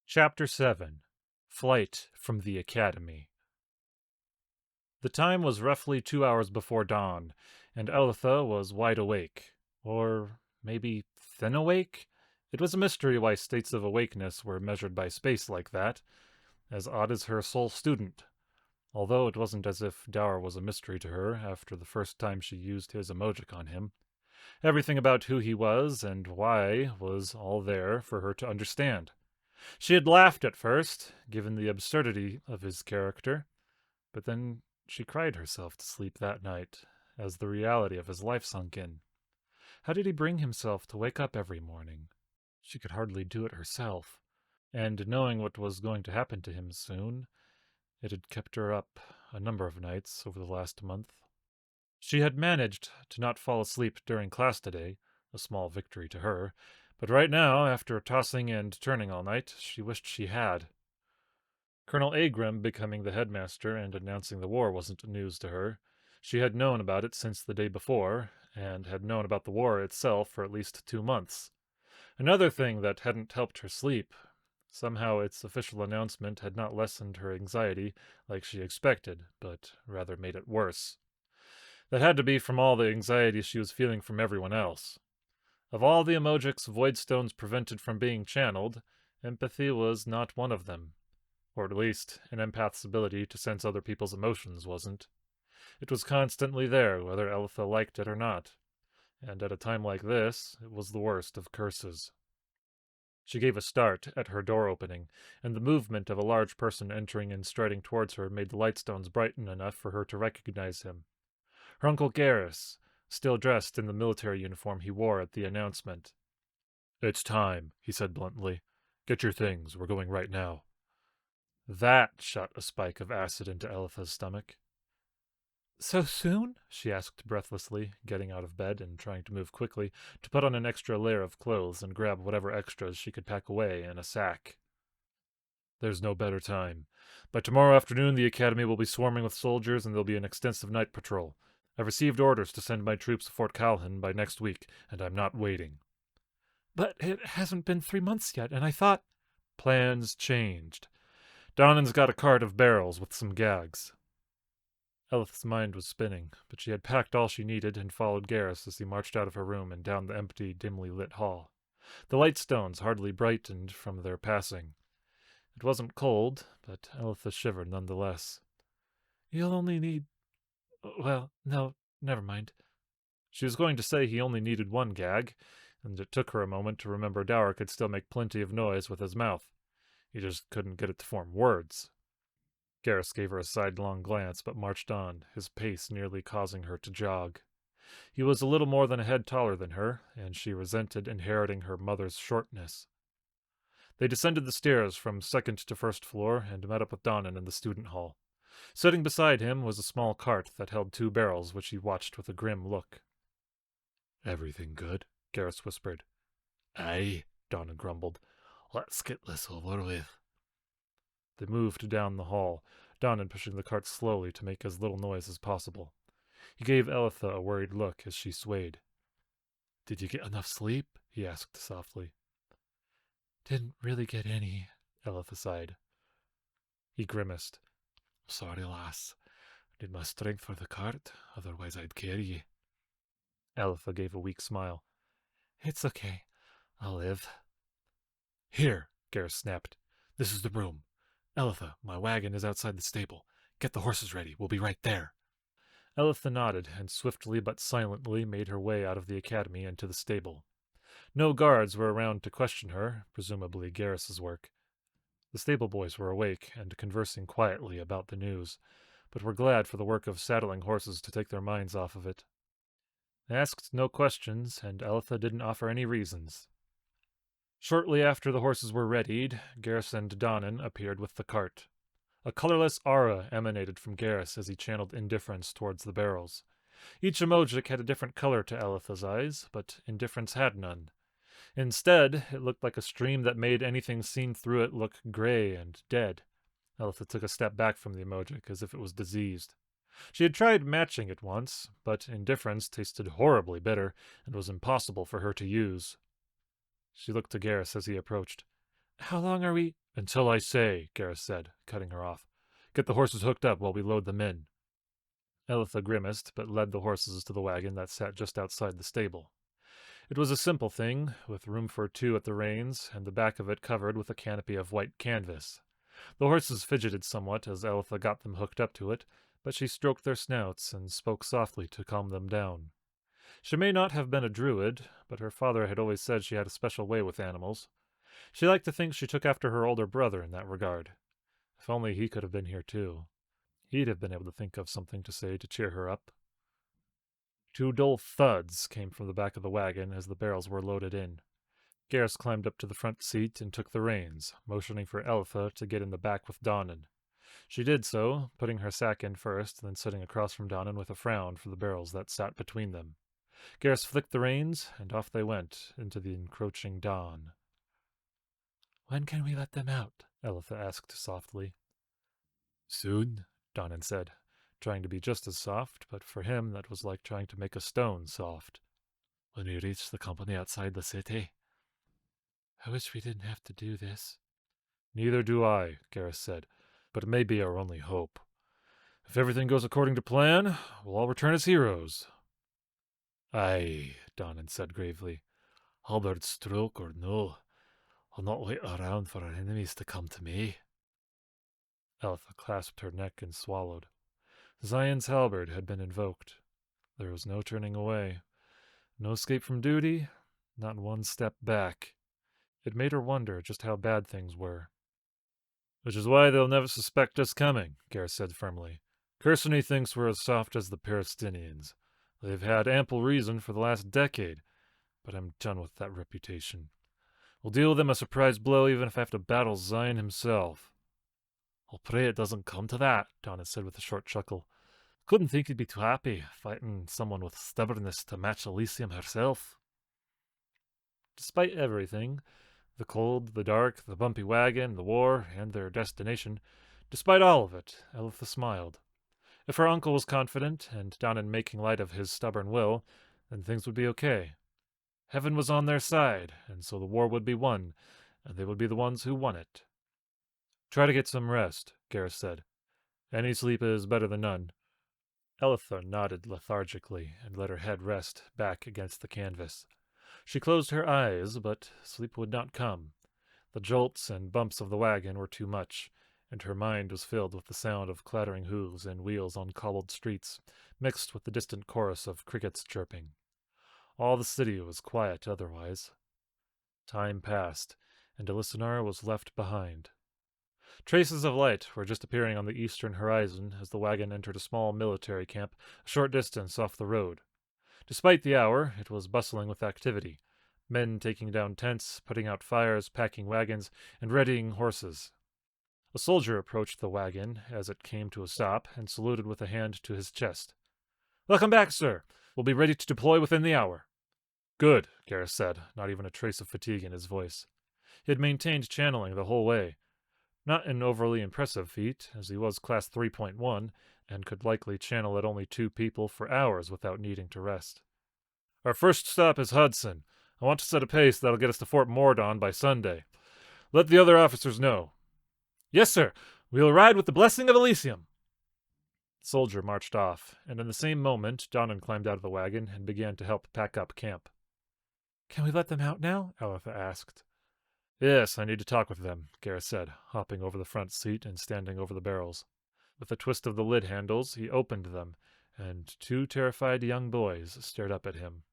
Chapter 7 Flight from the Academy. The time was roughly 2 hours before dawn, and Elitha was wide awake. Or maybe thin awake? It was a mystery why states of awakeness were measured by space like that, as odd as her sole student. Although it wasn't as if Dower was a mystery to her after the first time she used his Emogic on him. Everything about who he was and why was all there for her to understand. She had laughed at first, given the absurdity of his character, but then she cried herself to sleep that night as the reality of his life sunk in. How did he bring himself to wake up every morning? She could hardly do it herself, and knowing what was going to happen to him soon, it had kept her up a number of nights over the last month. She had managed to not fall asleep during class today, a small victory to her, but right now, after tossing and turning all night, she wished she had. Colonel Agrim becoming the headmaster and announcing the war wasn't news to her. She had known about it since the day before, and had known about the war itself for at least 2 months. Another thing that hadn't helped her sleep. Somehow its official announcement had not lessened her anxiety like she expected, but rather made it worse. That had to be from all the anxiety she was feeling from everyone else. Of all the Emogic's void stones prevented from being channeled, empathy was not one of them. Or at least, an empath's ability to sense other people's emotions wasn't. It was constantly there, whether Elitha liked it or not. And at a time like this, it was the worst of curses. She gave a start at her door opening, and the movement of a large person entering and striding towards her made the lightstones brighten enough for her to recognize him. Her Uncle Garrus, still dressed in the military uniform he wore at the announcement. "It's time," he said bluntly. "Get your things. We're going right now." That shot a spike of acid into Elitha's stomach. "So soon?" she asked breathlessly, getting out of bed and trying to move quickly to put on an extra layer of clothes and grab whatever extras she could pack away in a sack. "There's no better time. By tomorrow afternoon, the academy will be swarming with soldiers and there'll be an extensive night patrol. I've received orders to send my troops to Fort Calhoun by next week, and I'm not waiting." "But it hasn't been 3 months yet, and I thought—" "Plans changed. Donnan's got a cart of barrels with some gags." Elith's mind was spinning, but she had packed all she needed and followed Garrus as he marched out of her room and down the empty, dimly lit hall. The lightstones hardly brightened from their passing. It wasn't cold, but Elitha shivered nonetheless. "You'll only need— well, no, never mind." She was going to say he only needed one gag, and it took her a moment to remember Dower could still make plenty of noise with his mouth. He just couldn't get it to form words. Garrus gave her a sidelong glance, but marched on, his pace nearly causing her to jog. He was a little more than a head taller than her, and she resented inheriting her mother's shortness. They descended the stairs from second to first floor and met up with Donnan in the student hall. Sitting beside him was a small cart that held 2 barrels, which he watched with a grim look. "Everything good?" Garrus whispered. "Aye," Donnan grumbled. "Let's get this over with." They moved down the hall, Donnan pushing the cart slowly to make as little noise as possible. He gave Elitha a worried look as she swayed. "Did you get enough sleep?" he asked softly. "Didn't really get any," Elitha sighed. He grimaced. "Sorry, lass. Need my strength for the cart, otherwise I'd carry ye." Elitha gave a weak smile. "It's okay. I'll live." "Here," Garrus snapped. "This is the room. Elitha, my wagon is outside the stable. Get the horses ready. We'll be right there." Elitha nodded, and swiftly but silently made her way out of the academy and to the stable. No guards were around to question her, presumably Garrus's work. The stable boys were awake and conversing quietly about the news, but were glad for the work of saddling horses to take their minds off of it. They asked no questions, and Elitha didn't offer any reasons. Shortly after the horses were readied, Garrus and Donnan appeared with the cart. A colorless aura emanated from Garrus as he channeled indifference towards the barrels. Each Emogic had a different color to Elitha's eyes, but indifference had none. Instead, it looked like a stream that made anything seen through it look gray and dead. Elitha took a step back from the Emogic as if it was diseased. She had tried matching it once, but indifference tasted horribly bitter and was impossible for her to use. She looked to Garrus as he approached. "How long are we Until I say, Gareth said, cutting her off. Get the horses hooked up while we load them in. Elitha grimaced, but led the horses to the wagon that sat just outside the stable. It was a simple thing, with room for two at the reins, and the back of it covered with a canopy of white canvas. The horses fidgeted somewhat as Elitha got them hooked up to it, but she stroked their snouts and spoke softly to calm them down. She may not have been a druid, but her father had always said she had a special way with animals. She liked to think she took after her older brother in that regard. If only he could have been here too. He'd have been able to think of something to say to cheer her up. Two dull thuds came from the back of the wagon as the barrels were loaded in. Garrus climbed up to the front seat and took the reins, motioning for Elitha to get in the back with Donnan. She did so, putting her sack in first, then sitting across from Donnan with a frown for the barrels that sat between them. Garrus flicked the reins, and off they went, into the encroaching dawn. "When can we let them out?" Elitha asked softly. "Soon," Donnan said, trying to be just as soft, but for him that was like trying to make a stone soft. "When we reach the company outside the city." "I wish we didn't have to do this." "Neither do I," Garrus said, "but it may be our only hope. If everything goes according to plan, we'll all return as heroes." "Aye," Donnan said gravely. "Halberd stroke or no, I'll not wait around for our enemies to come to me." Elitha clasped her neck and swallowed. Zion's halberd had been invoked. There was no turning away. No escape from duty, not one step back. It made her wonder just how bad things were. "Which is why they'll never suspect us coming," Garrus said firmly. "Cursony thinks we're as soft as the Peristinians. They've had ample reason for the last decade, but I'm done with that reputation. We'll deal them a surprise blow even if I have to battle Zion himself." "I'll pray it doesn't come to that," Donnan said with a short chuckle. "Couldn't think he'd be too happy, fighting someone with stubbornness to match Elysium herself." Despite everything, the cold, the dark, the bumpy wagon, the war, and their destination, despite all of it, Elitha smiled. If her uncle was confident, and Donnan making light of his stubborn will, then things would be okay. Heaven was on their side, and so the war would be won, and they would be the ones who won it. "Try to get some rest," Garrus said. "Any sleep is better than none." Elitha nodded lethargically and let her head rest back against the canvas. She closed her eyes, but sleep would not come. The jolts and bumps of the wagon were too much, and her mind was filled with the sound of clattering hooves and wheels on cobbled streets, mixed with the distant chorus of crickets chirping. All the city was quiet otherwise. Time passed, and Elisinara was left behind. Traces of light were just appearing on the eastern horizon as the wagon entered a small military camp a short distance off the road. Despite the hour, it was bustling with activity. Men taking down tents, putting out fires, packing wagons, and readying horses. A soldier approached the wagon as it came to a stop and saluted with a hand to his chest. "Welcome back, sir. We'll be ready to deploy within the hour." "Good," Garrus said, not even a trace of fatigue in his voice. He had maintained channeling the whole way. Not an overly impressive feat, as he was Class 3.1, and could likely channel at only 2 people for hours without needing to rest. "Our first stop is Hudson. I want to set a pace that'll get us to Fort Mordaunt by Sunday. Let the other officers know." "Yes, sir. We will ride with the blessing of Elysium." The soldier marched off, and in the same moment Donnan climbed out of the wagon and began to help pack up camp. "Can we let them out now?" Elitha asked. "Yes, I need to talk with them," Garrus said, hopping over the front seat and standing over the barrels. With a twist of the lid handles, he opened them, and 2 terrified young boys stared up at him.